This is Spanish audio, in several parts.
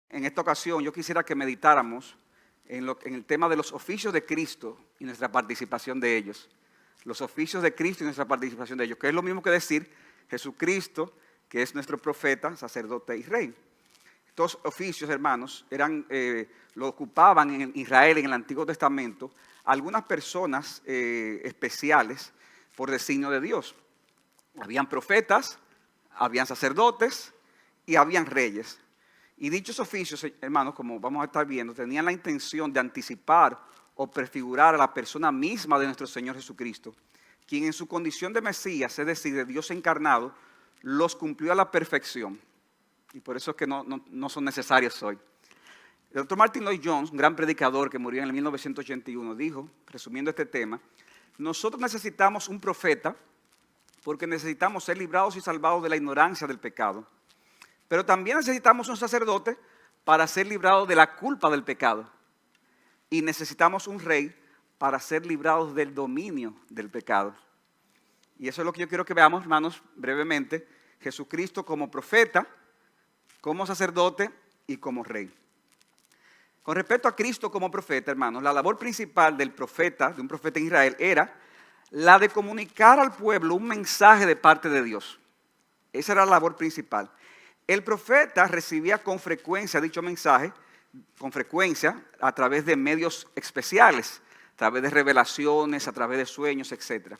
En esta ocasión yo quisiera que meditáramos en el tema de los oficios de Cristo y nuestra participación de ellos. Los oficios de Cristo y nuestra participación de ellos, que es lo mismo que decir Jesucristo, que es nuestro profeta, sacerdote y rey. Estos oficios, hermanos, lo ocupaban en Israel en el Antiguo Testamento algunas personas especiales por designio de Dios. Habían profetas, habían sacerdotes y habían reyes. Y dichos oficios, hermanos, como vamos a estar viendo, tenían la intención de anticipar o prefigurar a la persona misma de nuestro Señor Jesucristo, quien en su condición de Mesías, es decir, de Dios encarnado, los cumplió a la perfección. Y por eso es que no son necesarios hoy. El Dr. Martin Lloyd-Jones, un gran predicador que murió en el 1981, dijo, resumiendo este tema, nosotros necesitamos un profeta porque necesitamos ser librados y salvados de la ignorancia del pecado. Pero también necesitamos un sacerdote para ser librados de la culpa del pecado. Y necesitamos un rey para ser librados del dominio del pecado. Y eso es lo que yo quiero que veamos, hermanos, brevemente. Jesucristo como profeta, como sacerdote y como rey. Con respecto a Cristo como profeta, hermanos, la labor principal del profeta, de un profeta en Israel, era la de comunicar al pueblo un mensaje de parte de Dios. Esa era la labor principal. El profeta recibía con frecuencia dicho mensaje, a través de medios especiales, a través de revelaciones, a través de sueños, etc.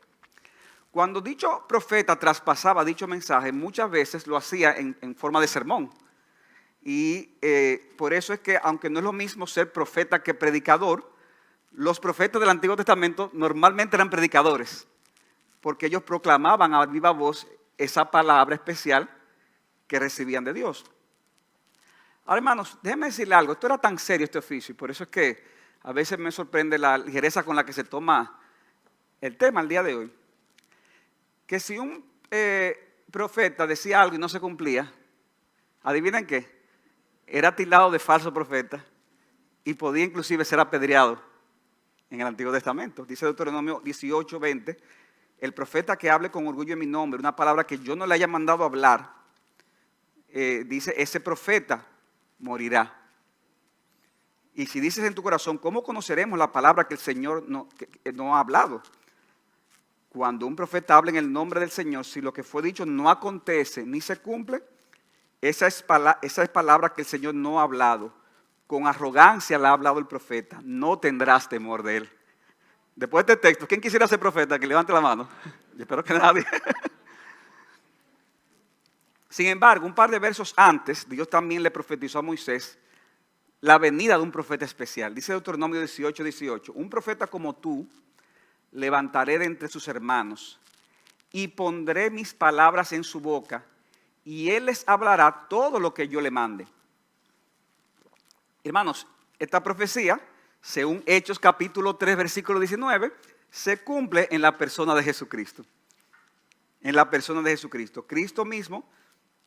Cuando dicho profeta traspasaba dicho mensaje, muchas veces lo hacía en forma de sermón. Y por eso es que, aunque no es lo mismo ser profeta que predicador, los profetas del Antiguo Testamento normalmente eran predicadores, porque ellos proclamaban a viva voz esa palabra especial que recibían de Dios. Ahora, hermanos, déjenme decirle algo. Esto era tan serio, este oficio, y por eso es que a veces me sorprende la ligereza con la que se toma el tema el día de hoy. Que si un profeta decía algo y no se cumplía, ¿adivinen qué? Era tildado de falso profeta y podía inclusive ser apedreado en el Antiguo Testamento. Dice Deuteronomio 18:20, el profeta que hable con orgullo en mi nombre, una palabra que yo no le haya mandado hablar, dice, ese profeta morirá. Y si dices en tu corazón, ¿cómo conoceremos la palabra que el Señor no ha hablado? Cuando un profeta habla en el nombre del Señor, si lo que fue dicho no acontece ni se cumple, esa es palabra que el Señor no ha hablado. Con arrogancia la ha hablado el profeta. No tendrás temor de él. Después de este texto, ¿quién quisiera ser profeta? Que levante la mano. Yo espero que nadie. Sin embargo, un par de versos antes, Dios también le profetizó a Moisés la venida de un profeta especial. Dice Deuteronomio 18:18, un profeta como tú levantaré de entre sus hermanos y pondré mis palabras en su boca y él les hablará todo lo que yo le mande. Hermanos, esta profecía, según Hechos capítulo 3, versículo 19, se cumple en la persona de Jesucristo. En la persona de Jesucristo. Cristo mismo,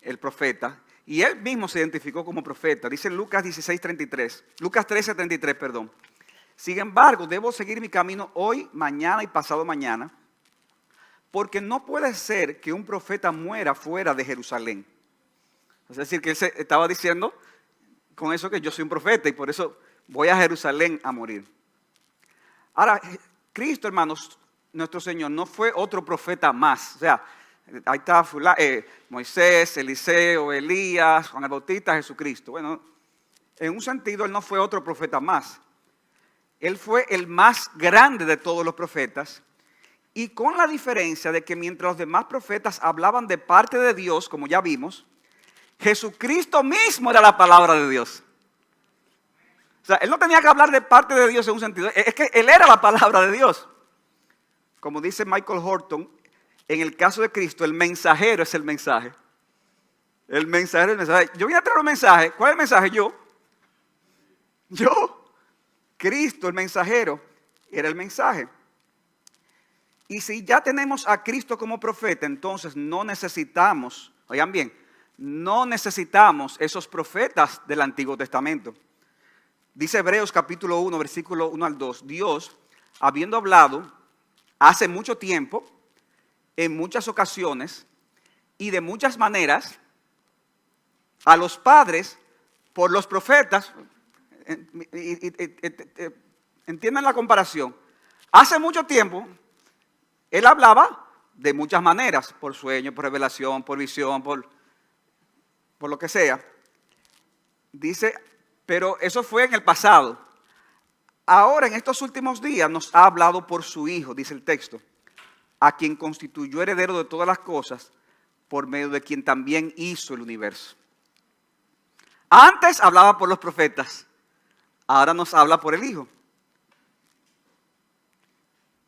el profeta, y él mismo se identificó como profeta. Dice Lucas 13:33, perdón. Sin embargo, debo seguir mi camino hoy, mañana y pasado mañana, porque no puede ser que un profeta muera fuera de Jerusalén. Es decir, que él se estaba diciendo con eso que yo soy un profeta y por eso voy a Jerusalén a morir. Ahora, Cristo, hermanos, nuestro Señor, no fue otro profeta más. O sea, ahí está Moisés, Eliseo, Elías, Juan el Bautista, Jesucristo. Bueno, en un sentido, él no fue otro profeta más. Él fue el más grande de todos los profetas. Y con la diferencia de que mientras los demás profetas hablaban de parte de Dios, como ya vimos, Jesucristo mismo era la palabra de Dios. O sea, él no tenía que hablar de parte de Dios en un sentido. Es que él era la palabra de Dios. Como dice Michael Horton, en el caso de Cristo, el mensajero es el mensaje. El mensajero es el mensaje. Yo vine a traer un mensaje. ¿Cuál es el mensaje? Yo. Cristo, el mensajero, era el mensaje. Y si ya tenemos a Cristo como profeta, entonces no necesitamos, oigan bien, no necesitamos esos profetas del Antiguo Testamento. Dice Hebreos capítulo 1, versículo 1 al 2, Dios, habiendo hablado hace mucho tiempo, en muchas ocasiones y de muchas maneras, a los padres por los profetas. Entiendan la comparación. Hace mucho tiempo, él hablaba de muchas maneras, por sueño, por revelación, por visión, por lo que sea. Dice, pero eso fue en el pasado. Ahora, en estos últimos días, nos ha hablado por su Hijo, dice el texto, a quien constituyó heredero de todas las cosas, por medio de quien también hizo el universo. Antes hablaba por los profetas, ahora nos habla por el Hijo.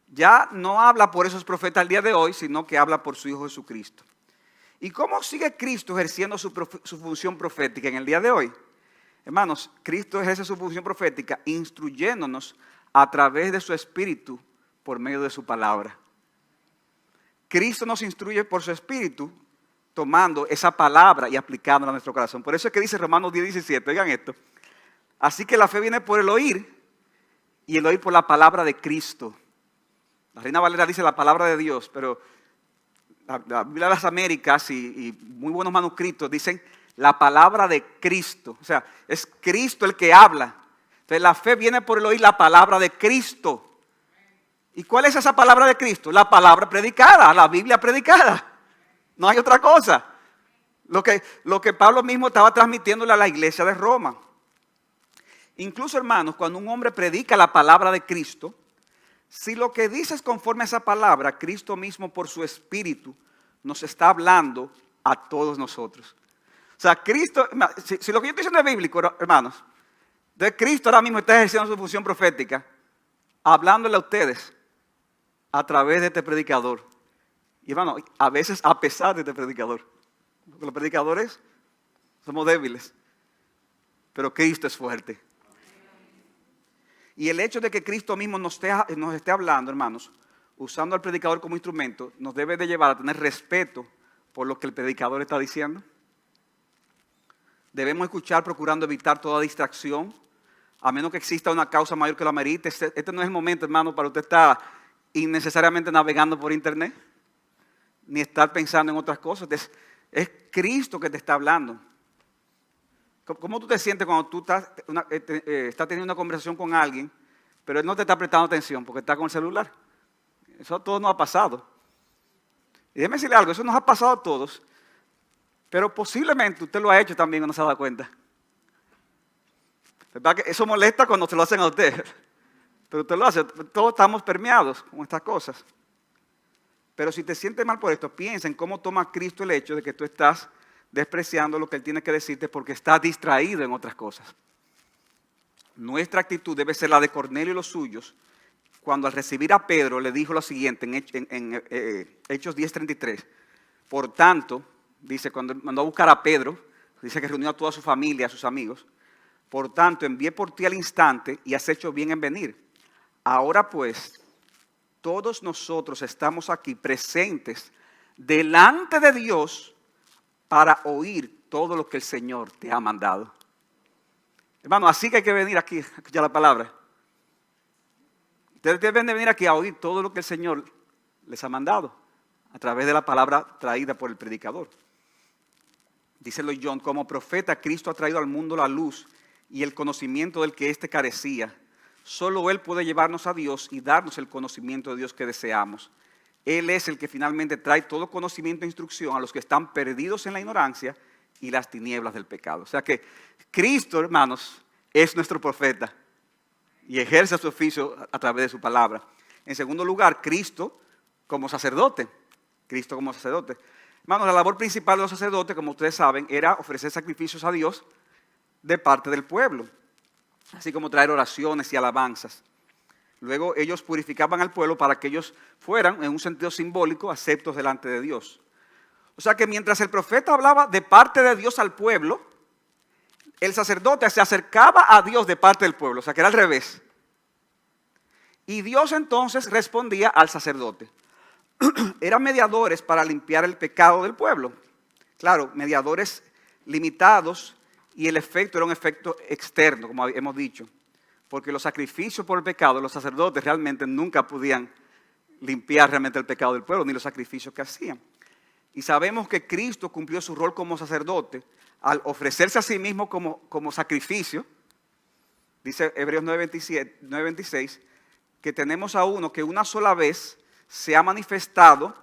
Ya no habla por esos profetas al día de hoy, sino que habla por su Hijo Jesucristo. ¿Y cómo sigue Cristo ejerciendo su función profética en el día de hoy? Hermanos, Cristo ejerce su función profética instruyéndonos a través de su Espíritu por medio de su palabra. Cristo nos instruye por su Espíritu tomando esa palabra y aplicándola a nuestro corazón. Por eso es que dice Romanos 10:17, oigan esto. Así que la fe viene por el oír y el oír por la palabra de Cristo. La Reina Valera dice la palabra de Dios, pero la Biblia de las Américas y muy buenos manuscritos dicen la palabra de Cristo. O sea, es Cristo el que habla. Entonces la fe viene por el oír la palabra de Cristo. ¿Y cuál es esa palabra de Cristo? La palabra predicada, la Biblia predicada. No hay otra cosa. Lo que Pablo mismo estaba transmitiéndole a la iglesia de Roma. Incluso, hermanos, cuando un hombre predica la palabra de Cristo, si lo que dice es conforme a esa palabra, Cristo mismo por su Espíritu nos está hablando a todos nosotros. O sea, Cristo, si lo que yo estoy diciendo es bíblico, hermanos, de Cristo ahora mismo está ejerciendo su función profética, hablándole a ustedes a través de este predicador. Y hermano, a veces a pesar de este predicador. Porque los predicadores somos débiles, pero Cristo es fuerte. Y el hecho de que Cristo mismo nos esté hablando, hermanos, usando al predicador como instrumento, nos debe de llevar a tener respeto por lo que el predicador está diciendo. Debemos escuchar procurando evitar toda distracción, a menos que exista una causa mayor que lo amerite. Este no es el momento, hermano, para usted estar innecesariamente navegando por internet, ni estar pensando en otras cosas. Es Cristo que te está hablando. ¿Cómo tú te sientes cuando tú estás teniendo una conversación con alguien, pero él no te está prestando atención porque está con el celular? Eso a todos nos ha pasado. Y déjeme decirle algo, eso nos ha pasado a todos, pero posiblemente usted lo ha hecho también y no se ha dado cuenta. ¿Verdad que eso molesta cuando se lo hacen a usted? Pero usted lo hace, todos estamos permeados con estas cosas. Pero si te sientes mal por esto, piensa en cómo toma Cristo el hecho de que tú estás despreciando lo que Él tiene que decirte porque estás distraído en otras cosas. Nuestra actitud debe ser la de Cornelio y los suyos, cuando al recibir a Pedro le dijo lo siguiente en Hechos 10:33. Por tanto, dice, cuando mandó a buscar a Pedro, dice que reunió a toda su familia, a sus amigos. Por tanto, envié por ti al instante y has hecho bien en venir. Ahora pues, todos nosotros estamos aquí presentes delante de Dios para oír todo lo que el Señor te ha mandado. Hermano, así que hay que venir aquí a escuchar la palabra. Ustedes deben de venir aquí a oír todo lo que el Señor les ha mandado a través de la palabra traída por el predicador. Dice Lloyd Jones, como profeta, Cristo ha traído al mundo la luz y el conocimiento del que éste carecía. Solo Él puede llevarnos a Dios y darnos el conocimiento de Dios que deseamos. Él es el que finalmente trae todo conocimiento e instrucción a los que están perdidos en la ignorancia y las tinieblas del pecado. O sea que Cristo, hermanos, es nuestro profeta y ejerce su oficio a través de su palabra. En segundo lugar, Cristo como sacerdote. Cristo como sacerdote. Hermanos, la labor principal de los sacerdotes, como ustedes saben, era ofrecer sacrificios a Dios de parte del pueblo, así como traer oraciones y alabanzas. Luego ellos purificaban al pueblo para que ellos fueran, en un sentido simbólico, aceptos delante de Dios. O sea que mientras el profeta hablaba de parte de Dios al pueblo, el sacerdote se acercaba a Dios de parte del pueblo, o sea que era al revés. Y Dios entonces respondía al sacerdote. Eran mediadores para limpiar el pecado del pueblo. Claro, mediadores limitados y el efecto era un efecto externo, como hemos dicho. Porque los sacrificios por el pecado, los sacerdotes realmente nunca podían limpiar realmente el pecado del pueblo, ni los sacrificios que hacían. Y sabemos que Cristo cumplió su rol como sacerdote al ofrecerse a sí mismo como sacrificio. Dice Hebreos 9:26, que tenemos a uno que una sola vez se ha manifestado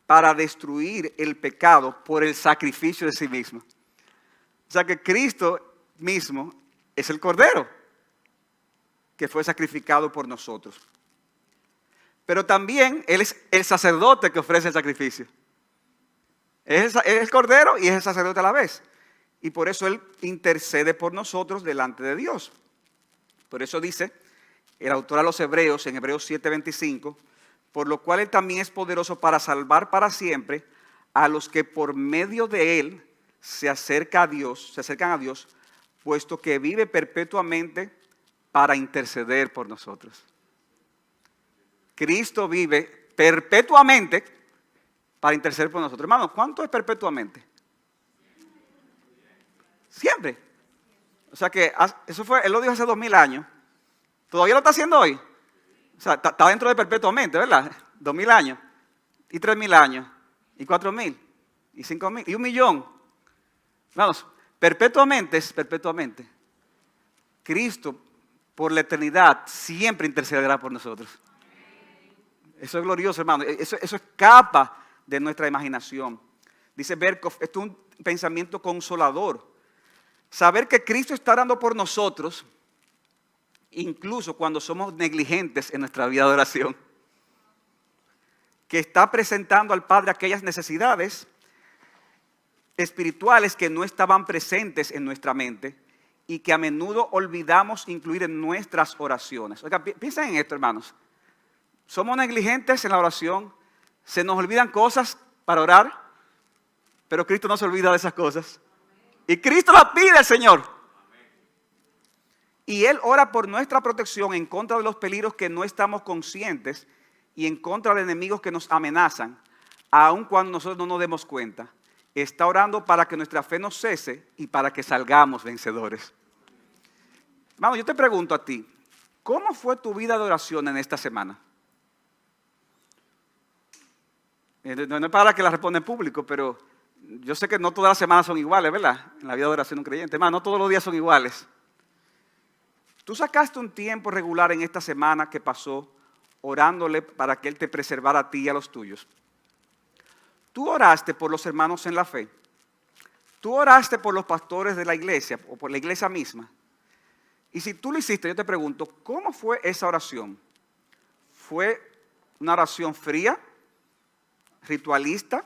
para destruir el pecado por el sacrificio de sí mismo. O sea que Cristo mismo es el Cordero que fue sacrificado por nosotros. Pero también Él es el sacerdote que ofrece el sacrificio. Es el Cordero y es el sacerdote a la vez. Y por eso Él intercede por nosotros delante de Dios. Por eso dice el autor a los Hebreos en Hebreos 7:25, por lo cual Él también es poderoso para salvar para siempre a los que por medio de Él se acercan a Dios, puesto que vive perpetuamente para interceder por nosotros. Cristo vive perpetuamente para interceder por nosotros. Hermano, ¿cuánto es perpetuamente? Siempre. O sea que Él lo dijo hace 2000 años. ¿Todavía lo está haciendo hoy? O sea, está dentro de perpetuamente, ¿verdad? 2000 años, y 3000 años, y 4000, y 5000, y 1.000.000. Vamos, perpetuamente es perpetuamente. Cristo, por la eternidad, siempre intercederá por nosotros. Eso es glorioso, hermano. Eso escapa de nuestra imaginación. Dice Berkhoff, esto es un pensamiento consolador. Saber que Cristo está orando por nosotros, incluso cuando somos negligentes en nuestra vida de oración. Que está presentando al Padre aquellas necesidades espirituales que no estaban presentes en nuestra mente y que a menudo olvidamos incluir en nuestras oraciones. Oiga, piensen en esto, hermanos. Somos negligentes en la oración, se nos olvidan cosas para orar, pero Cristo no se olvida de esas cosas. Y Cristo las pide al Señor. Y Él ora por nuestra protección en contra de los peligros que no estamos conscientes y en contra de enemigos que nos amenazan, aun cuando nosotros no nos demos cuenta. Está orando para que nuestra fe no cese y para que salgamos vencedores. Hermano, yo te pregunto a ti, ¿cómo fue tu vida de oración en esta semana? No es para que la responda en público, pero yo sé que no todas las semanas son iguales, ¿verdad? En la vida de oración de un creyente. Hermano, no todos los días son iguales. Tú sacaste un tiempo regular en esta semana que pasó orándole para que Él te preservara a ti y a los tuyos. Tú oraste por los hermanos en la fe. Tú oraste por los pastores de la iglesia o por la iglesia misma. Y si tú lo hiciste, yo te pregunto, ¿cómo fue esa oración? ¿Fue una oración fría? ¿Ritualista?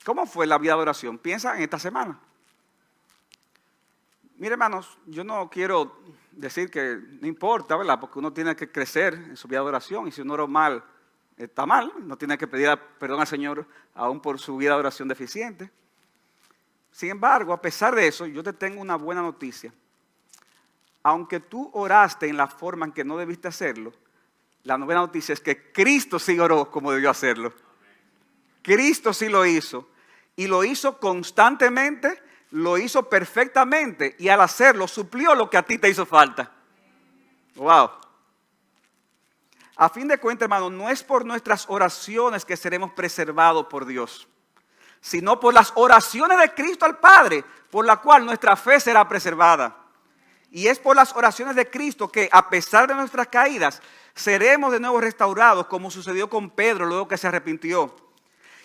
¿Cómo fue la vida de oración? Piensa en esta semana. Mire, hermanos, yo no quiero decir que no importa, ¿verdad? Porque uno tiene que crecer en su vida de oración y si uno ora mal, está mal. No tiene que pedir perdón al Señor aún por su vida de oración deficiente. Sin embargo, a pesar de eso, yo te tengo una buena noticia. Aunque tú oraste en la forma en que no debiste hacerlo, la buena noticia es que Cristo sí oró como debió hacerlo. Cristo sí lo hizo. Y lo hizo constantemente, lo hizo perfectamente. Y al hacerlo, suplió lo que a ti te hizo falta. Wow. A fin de cuentas, hermano, no es por nuestras oraciones que seremos preservados por Dios, sino por las oraciones de Cristo al Padre, por la cual nuestra fe será preservada. Y es por las oraciones de Cristo que, a pesar de nuestras caídas, seremos de nuevo restaurados, como sucedió con Pedro luego que se arrepintió.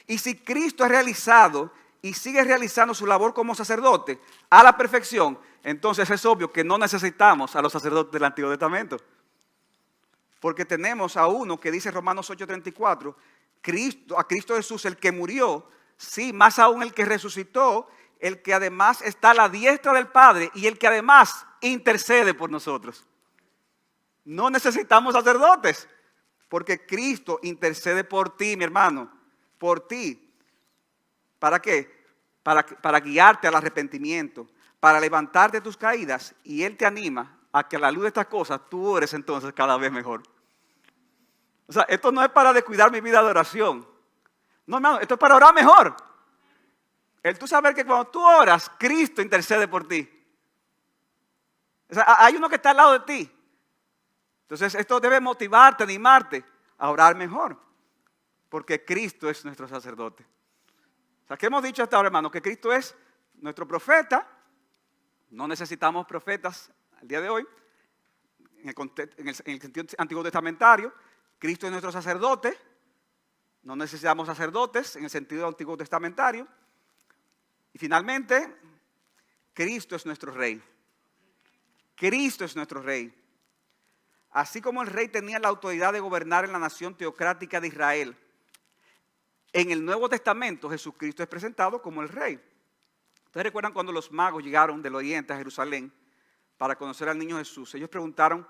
Y si Cristo ha realizado y sigue realizando su labor como sacerdote a la perfección, entonces es obvio que no necesitamos a los sacerdotes del Antiguo Testamento. Porque tenemos a uno que dice Romanos 8:34, a Cristo Jesús, el que murió, sí, más aún el que resucitó, el que además está a la diestra del Padre y el que además intercede por nosotros. No necesitamos sacerdotes, porque Cristo intercede por ti, mi hermano, por ti. ¿Para qué? Para guiarte al arrepentimiento, para levantarte de tus caídas, y Él te anima a que a la luz de estas cosas tú ores entonces cada vez mejor. O sea, esto no es para descuidar mi vida de oración. No, hermano, esto es para orar mejor. El tú saber que cuando tú oras, Cristo intercede por ti. O sea, hay uno que está al lado de ti. Entonces, esto debe motivarte, animarte a orar mejor. porque Cristo es nuestro sacerdote. O sea, ¿qué hemos dicho hasta ahora, hermano? Que Cristo es nuestro profeta. No necesitamos profetas al día de hoy. En el sentido antiguo testamentario, Cristo es nuestro sacerdote. No necesitamos sacerdotes en el sentido antiguo testamentario. Y finalmente, Cristo es nuestro rey. Cristo es nuestro rey. Así como el rey tenía la autoridad de gobernar en la nación teocrática de Israel, en el Nuevo Testamento Jesucristo es presentado como el rey. ¿Ustedes recuerdan cuando los magos llegaron del oriente a Jerusalén para conocer al niño Jesús? Ellos preguntaron,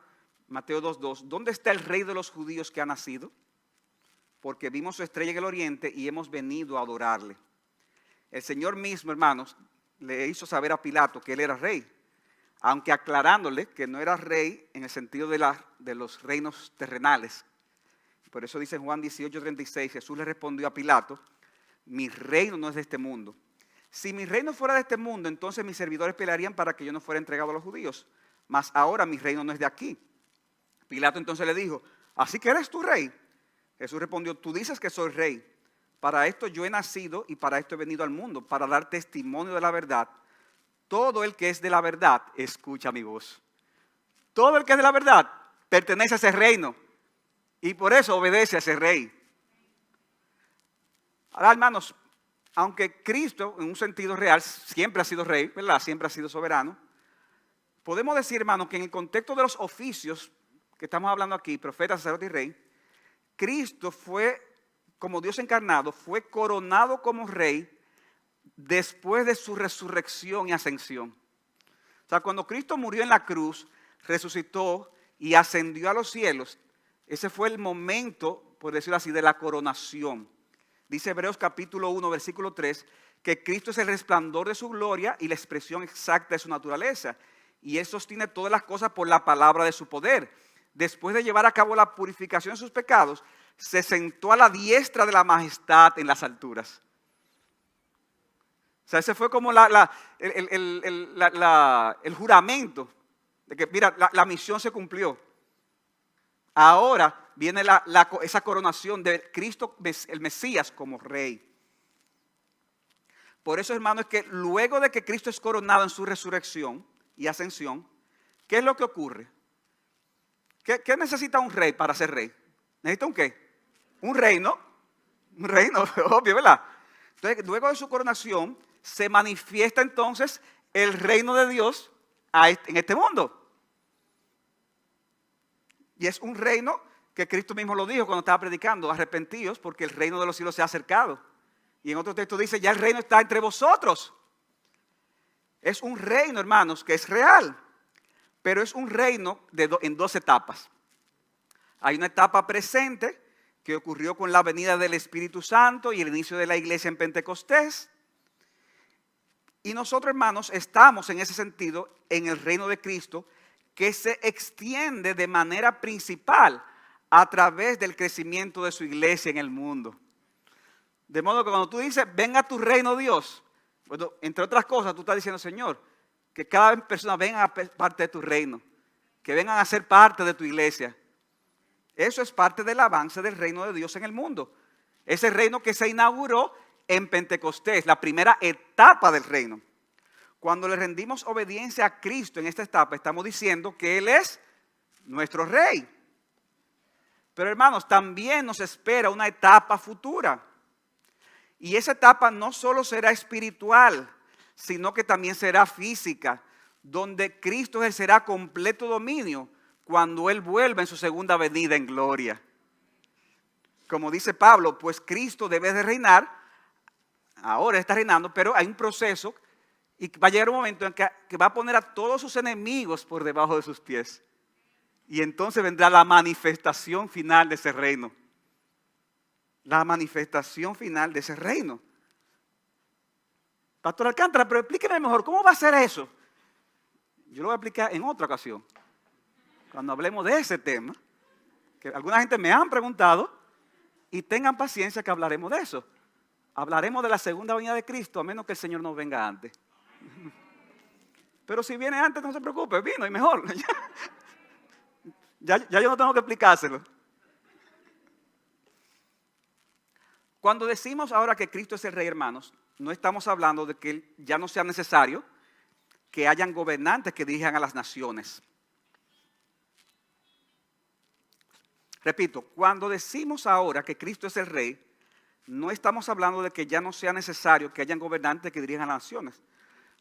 Mateo 2:2, ¿dónde está el rey de los judíos que ha nacido? Porque vimos su estrella en el oriente y hemos venido a adorarle. El Señor mismo, hermanos, le hizo saber a Pilato que él era rey, aunque aclarándole que no era rey en el sentido de los reinos terrenales. Por eso dice en Juan 18:36, Jesús le respondió a Pilato, mi reino no es de este mundo. Si mi reino fuera de este mundo, entonces mis servidores pelearían para que yo no fuera entregado a los judíos. Mas ahora mi reino no es de aquí. Pilato entonces le dijo, ¿así que eres tú rey? Jesús respondió, tú dices que soy rey. Para esto yo he nacido y para esto he venido al mundo, para dar testimonio de la verdad. Todo el que es de la verdad, escucha mi voz. Todo el que es de la verdad pertenece a ese reino y por eso obedece a ese rey. Ahora, hermanos, aunque Cristo en un sentido real siempre ha sido rey, ¿verdad? Siempre ha sido soberano, podemos decir, hermanos, que en el contexto de los oficios que estamos hablando aquí, profeta, sacerdote y rey, Cristo fue, como Dios encarnado, fue coronado como rey después de su resurrección y ascensión. O sea, cuando Cristo murió en la cruz, resucitó y ascendió a los cielos, ese fue el momento, por decirlo así, de la coronación. Dice Hebreos capítulo 1, versículo 3, que Cristo es el resplandor de su gloria y la expresión exacta de su naturaleza. Y Él sostiene todas las cosas por la palabra de su poder. Después de llevar a cabo la purificación de sus pecados, se sentó a la diestra de la majestad en las alturas. O sea, ese fue como el juramento de que, mira, la misión se cumplió. Ahora viene esa coronación de Cristo, el Mesías, como rey. Por eso, hermano, es que luego de que Cristo es coronado en su resurrección y ascensión, ¿qué es lo que ocurre? ¿Qué necesita un rey para ser rey? ¿Necesita un qué? Un reino. Un reino, obvio, ¿verdad? Entonces, luego de su coronación, se manifiesta entonces el reino de Dios en este mundo. Y es un reino que Cristo mismo lo dijo cuando estaba predicando, arrepentíos porque el reino de los cielos se ha acercado. Y en otro texto dice, ya el reino está entre vosotros. Es un reino, hermanos, que es real, pero es un reino en dos etapas. Hay una etapa presente que ocurrió con la venida del Espíritu Santo y el inicio de la iglesia en Pentecostés. Y nosotros, hermanos, estamos en ese sentido en el reino de Cristo, que se extiende de manera principal a través del crecimiento de su iglesia en el mundo. De modo que cuando tú dices, venga a tu reino, Dios, bueno, entre otras cosas, tú estás diciendo, Señor, que cada persona venga a parte de tu reino, que vengan a ser parte de tu iglesia. Eso es parte del avance del reino de Dios en el mundo. Ese reino que se inauguró en Pentecostés, la primera etapa del reino. Cuando le rendimos obediencia a Cristo en esta etapa, estamos diciendo que Él es nuestro rey. Pero hermanos, también nos espera una etapa futura. Y esa etapa no solo será espiritual, sino que también será física, donde Cristo ejercerá completo dominio cuando Él vuelva en su segunda venida en gloria. Como dice Pablo, pues Cristo debe de reinar, ahora está reinando, pero hay un proceso y va a llegar un momento en que va a poner a todos sus enemigos por debajo de sus pies. Y entonces vendrá la manifestación final de ese reino. La manifestación final de ese reino. Pastor Alcántara, pero explíqueme mejor, ¿cómo va a ser eso? Yo lo voy a explicar en otra ocasión. Cuando hablemos de ese tema, que alguna gente me han preguntado, y tengan paciencia que hablaremos de eso. Hablaremos de la segunda venida de Cristo, a menos que el Señor nos venga antes. Pero si viene antes, no se preocupe, vino y mejor. Ya yo no tengo que explicárselo. Cuando decimos ahora que Cristo es el Rey, hermanos, no estamos hablando de que ya no sea necesario que hayan gobernantes que dirijan a las naciones. Repito, cuando decimos ahora que Cristo es el Rey, no estamos hablando de que ya no sea necesario que hayan gobernantes que dirijan a las naciones.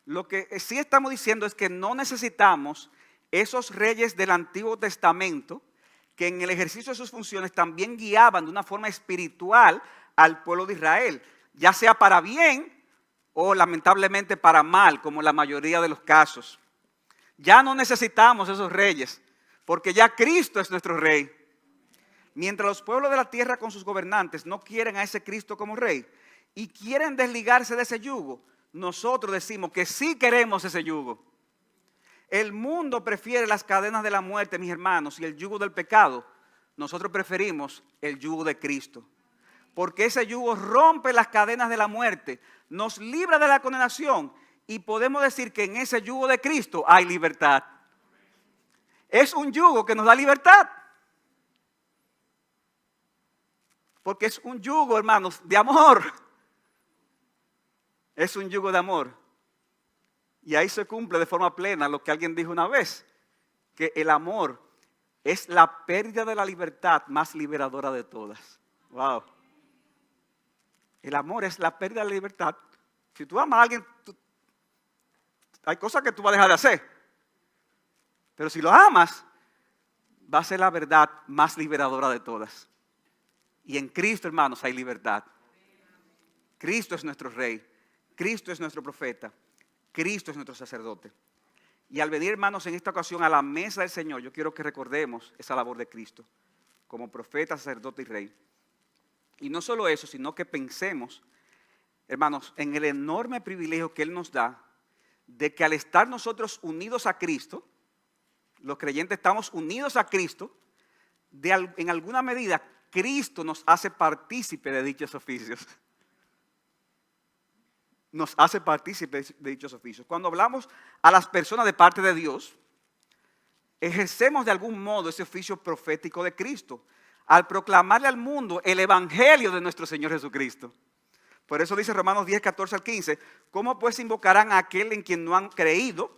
Lo que sí estamos diciendo es que no necesitamos esos reyes del Antiguo Testamento que en el ejercicio de sus funciones también guiaban de una forma espiritual al pueblo de Israel, ya sea para bien o lamentablemente para mal, como en la mayoría de los casos. Ya no necesitamos esos reyes, porque ya Cristo es nuestro Rey. Mientras los pueblos de la tierra con sus gobernantes no quieren a ese Cristo como Rey y quieren desligarse de ese yugo, nosotros decimos que sí queremos ese yugo. El mundo prefiere las cadenas de la muerte, mis hermanos, y el yugo del pecado. Nosotros preferimos el yugo de Cristo. Porque ese yugo rompe las cadenas de la muerte, nos libra de la condenación y podemos decir que en ese yugo de Cristo hay libertad. Es un yugo que nos da libertad. Porque es un yugo, hermanos, de amor. Es un yugo de amor. Y ahí se cumple de forma plena lo que alguien dijo una vez, que el amor es la pérdida de la libertad más liberadora de todas. Wow. El amor es la pérdida de la libertad. Si tú amas a alguien, hay cosas que tú vas a dejar de hacer. Pero si lo amas, va a ser la verdad más liberadora de todas. Y en Cristo, hermanos, hay libertad. Cristo es nuestro Rey. Cristo es nuestro profeta. Cristo es nuestro sacerdote. Y al venir, hermanos, en esta ocasión a la mesa del Señor, yo quiero que recordemos esa labor de Cristo como profeta, sacerdote y Rey. Y no solo eso, sino que pensemos, hermanos, en el enorme privilegio que Él nos da de que al estar nosotros unidos a Cristo, los creyentes estamos unidos a Cristo, en alguna medida Cristo nos hace partícipe de dichos oficios. Nos hace partícipe de dichos oficios. Cuando hablamos a las personas de parte de Dios, ejercemos de algún modo ese oficio profético de Cristo, al proclamarle al mundo el evangelio de nuestro Señor Jesucristo. Por eso dice Romanos 10, 14 al 15, ¿cómo pues invocarán a aquel en quien no han creído?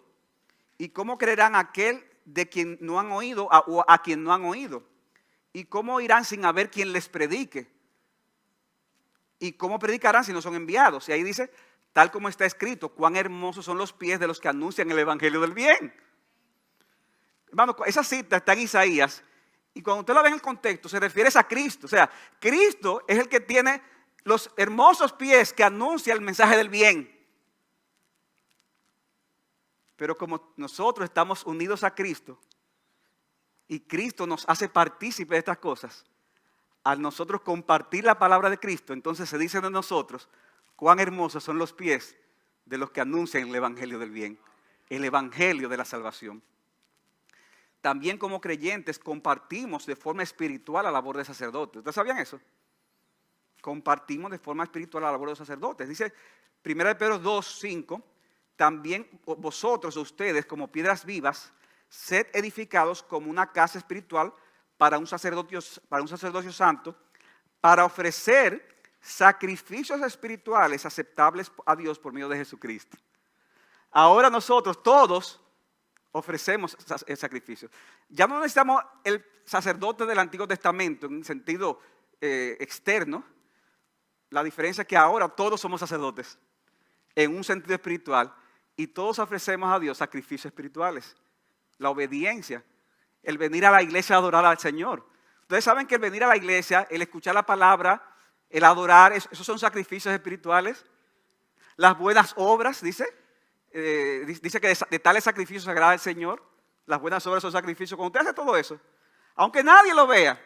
¿Y cómo creerán a aquel de quien no han oído o a quien no han oído? ¿Y cómo irán sin haber quien les predique? ¿Y cómo predicarán si no son enviados? Y ahí dice, tal como está escrito, cuán hermosos son los pies de los que anuncian el evangelio del bien. Hermano, esa cita está en Isaías. Y cuando usted la ve en el contexto, se refiere a Cristo. O sea, Cristo es el que tiene los hermosos pies que anuncia el mensaje del bien. Pero como nosotros estamos unidos a Cristo y Cristo nos hace partícipe de estas cosas, al nosotros compartir la palabra de Cristo, entonces se dice de nosotros, cuán hermosos son los pies de los que anuncian el evangelio del bien, el evangelio de la salvación. También como creyentes compartimos de forma espiritual la labor de sacerdotes. ¿Ustedes sabían eso? Compartimos de forma espiritual la labor de sacerdotes. Dice 1 Pedro 2, 5, también vosotros, ustedes, como piedras vivas, sed edificados como una casa espiritual para un sacerdocio santo, para ofrecer sacrificios espirituales aceptables a Dios por medio de Jesucristo. Ahora nosotros todos ofrecemos sacrificios. Ya no necesitamos el sacerdote del Antiguo Testamento en sentido externo. La diferencia es que ahora todos somos sacerdotes en un sentido espiritual y todos ofrecemos a Dios sacrificios espirituales. La obediencia, el venir a la iglesia a adorar al Señor. Ustedes saben que el venir a la iglesia, el escuchar la palabra, el adorar, esos son sacrificios espirituales. Las buenas obras, dice que de tales sacrificios se agrada al Señor. Las buenas obras son sacrificios. Cuando usted hace todo eso, aunque nadie lo vea,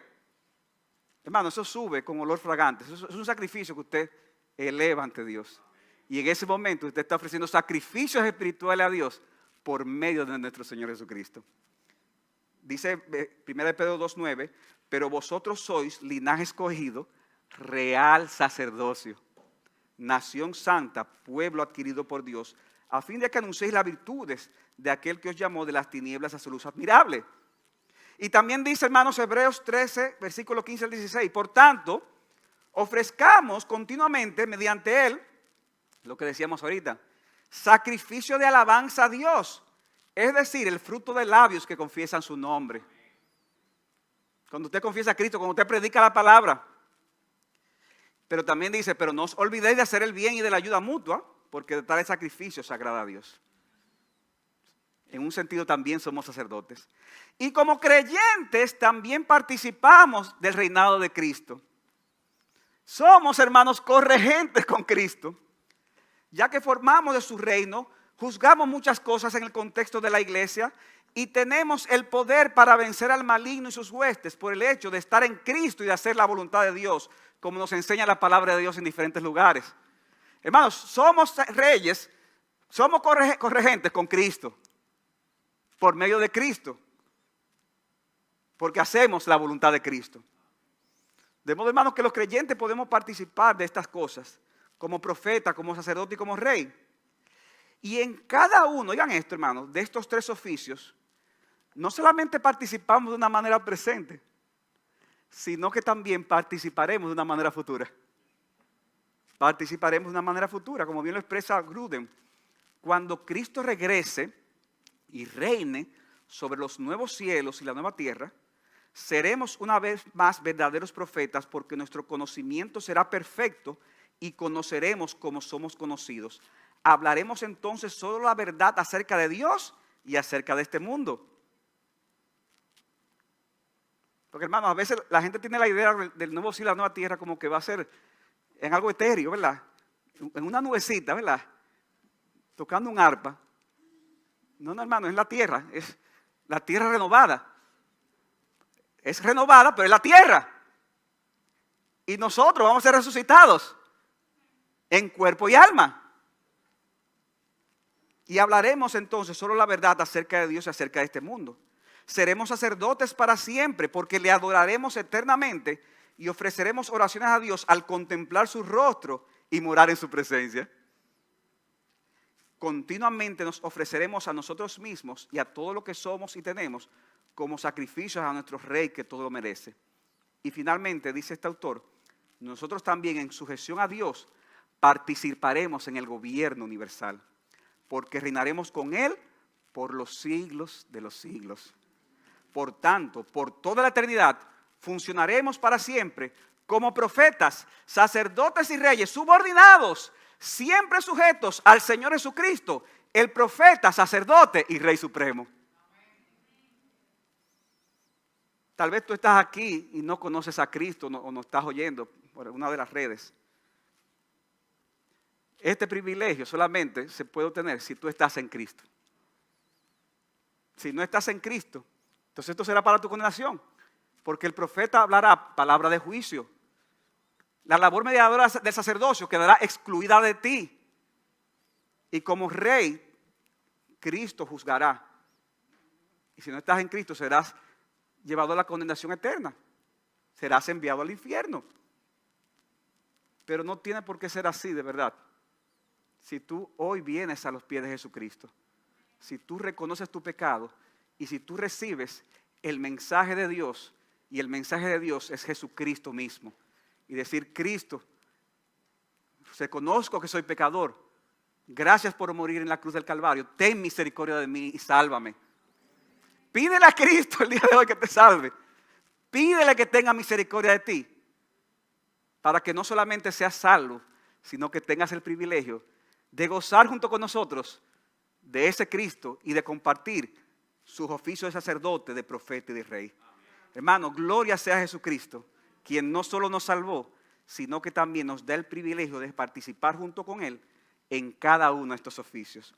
hermano, eso sube con olor fragante. Eso es un sacrificio que usted eleva ante Dios. Y en ese momento usted está ofreciendo sacrificios espirituales a Dios por medio de nuestro Señor Jesucristo. Dice 1 Pedro 2:9, pero vosotros sois linaje escogido, real sacerdocio, nación santa, pueblo adquirido por Dios, a fin de que anunciéis las virtudes de aquel que os llamó de las tinieblas a su luz admirable. Y también dice, hermanos, Hebreos 13, versículo 15 al 16, por tanto, ofrezcamos continuamente mediante Él, lo que decíamos ahorita, sacrificio de alabanza a Dios, es decir, el fruto de labios que confiesan su nombre. Cuando usted confiesa a Cristo, cuando usted predica la palabra. Pero también dice, pero no os olvidéis de hacer el bien y de la ayuda mutua, porque de tal sacrificio se agrada a Dios. En un sentido también somos sacerdotes. Y como creyentes también participamos del reinado de Cristo. Somos, hermanos, corregentes con Cristo. Ya que formamos de su reino, juzgamos muchas cosas en el contexto de la iglesia y tenemos el poder para vencer al maligno y sus huestes por el hecho de estar en Cristo y de hacer la voluntad de Dios, como nos enseña la palabra de Dios en diferentes lugares. Hermanos, somos reyes, somos corregentes con Cristo, por medio de Cristo, porque hacemos la voluntad de Cristo. De modo, hermanos, que los creyentes podemos participar de estas cosas, como profeta, como sacerdote y como rey. Y en cada uno, oigan esto, hermanos, de estos tres oficios, no solamente participamos de una manera presente, sino que también participaremos de una manera futura. Participaremos de una manera futura, como bien lo expresa Grudem. Cuando Cristo regrese y reine sobre los nuevos cielos y la nueva tierra, seremos una vez más verdaderos profetas porque nuestro conocimiento será perfecto y conoceremos como somos conocidos. Hablaremos entonces solo la verdad acerca de Dios y acerca de este mundo. Porque, hermanos, a veces la gente tiene la idea del nuevo cielo y la nueva tierra como que va a ser en algo etéreo, ¿verdad? En una nubecita, ¿verdad? Tocando un arpa. No, hermano, es la tierra renovada. Es renovada, pero es la tierra. Y nosotros vamos a ser resucitados en cuerpo y alma. Y hablaremos entonces solo la verdad acerca de Dios y acerca de este mundo. Seremos sacerdotes para siempre porque le adoraremos eternamente y ofreceremos oraciones a Dios al contemplar su rostro y morar en su presencia. Continuamente nos ofreceremos a nosotros mismos y a todo lo que somos y tenemos como sacrificios a nuestro Rey que todo lo merece. Y finalmente, dice este autor, nosotros también en sujeción a Dios participaremos en el gobierno universal, porque reinaremos con Él por los siglos de los siglos. Por tanto, por toda la eternidad, funcionaremos para siempre como profetas, sacerdotes y reyes subordinados, siempre sujetos al Señor Jesucristo, el profeta, sacerdote y Rey Supremo. Tal vez tú estás aquí y no conoces a Cristo o no estás oyendo por una de las redes. Este privilegio solamente se puede obtener si tú estás en Cristo. Si no estás en Cristo, entonces esto será para tu condenación. Porque el profeta hablará palabra de juicio. La labor mediadora del sacerdocio quedará excluida de ti. Y como rey, Cristo juzgará. Y si no estás en Cristo, serás llevado a la condenación eterna. Serás enviado al infierno. Pero no tiene por qué ser así, de verdad. Si tú hoy vienes a los pies de Jesucristo, si tú reconoces tu pecado y si tú recibes el mensaje de Dios, y el mensaje de Dios es Jesucristo mismo, y decir, Cristo, reconozco que soy pecador, gracias por morir en la cruz del Calvario, ten misericordia de mí y sálvame. Pídele a Cristo el día de hoy que te salve, pídele que tenga misericordia de ti, para que no solamente seas salvo, sino que tengas el privilegio de gozar junto con nosotros de ese Cristo y de compartir sus oficios de sacerdote, de profeta y de rey. Hermano, gloria sea a Jesucristo, quien no solo nos salvó, sino que también nos da el privilegio de participar junto con Él en cada uno de estos oficios.